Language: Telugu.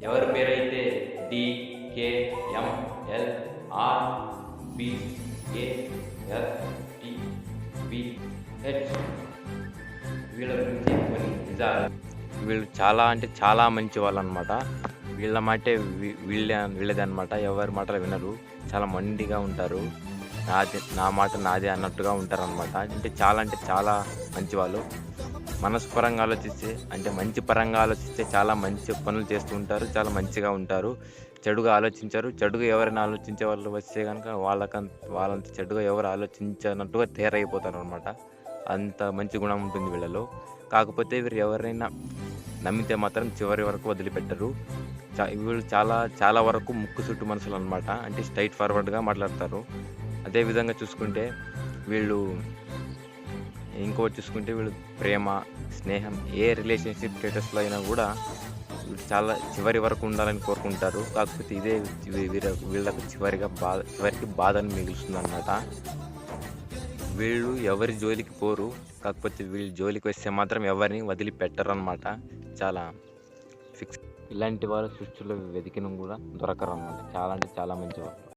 ఎవరి పేరైతే DKMLRBASTVH వీళ్ళ గురించి కొన్ని నిజాలు. వీళ్ళు చాలా అంటే చాలా మంచి వాళ్ళు అనమాట. వీళ్ళ మాటే వీళ్ళదే అనమాట. ఎవరి మాటలు వినరు. చాలా మొండిగా ఉంటారు. నా మాట నాదే అన్నట్టుగా ఉంటారనమాట. అంటే చాలా మంచి వాళ్ళు. మనస్పరంగా ఆలోచిస్తే అంటే మంచి పరంగా ఆలోచిస్తే చాలా మంచి పనులు చేస్తూ ఉంటారు. చాలా మంచిగా ఉంటారు. చెడుగా ఆలోచించరు. చెడుగా ఎవరైనా ఆలోచించే వాళ్ళు వస్తే గనుక వాళ్ళంత చెడుగా ఎవరు ఆలోచించనట్టుగా తయారైపోతారనమాట. అంత మంచి గుణం ఉంటుంది వీళ్ళలో. కాకపోతే వీరు ఎవరైనా నమ్మితే మాత్రం చివరి వరకు వదిలిపెట్టరు. వీళ్ళు చాలా వరకు ముక్కుసూటి మనుషులు అనమాట. అంటే స్ట్రైట్ ఫార్వర్డ్‌గా మాట్లాడతారు. అదే విధంగా చూసుకుంటే వీళ్ళు వీళ్ళు ప్రేమ, స్నేహం ఏ రిలేషన్‌షిప్ స్టేటస్‌లో అయినా గూడా వీళ్ళు చాలా చివరి వరకు ఉండాలని కోరుకుంటారు. కాకపోతే ఇదే వీళ్ళకు చివరికి బాధను మిగులుస్తుందనమాట. వీళ్ళు ఎవరి జోలికి పోరు. కాకపోతే వీళ్ళు జోలికి వస్తే మాత్రం ఎవరిని వదిలిపెట్టరనమాట. చాలా ఫిక్స్. ఇలాంటి వాళ్ళు సృష్టిలో వెతికిన కూడా దొరకరనమాట. చాలా అంటే చాలా మంచివాళ్ళు.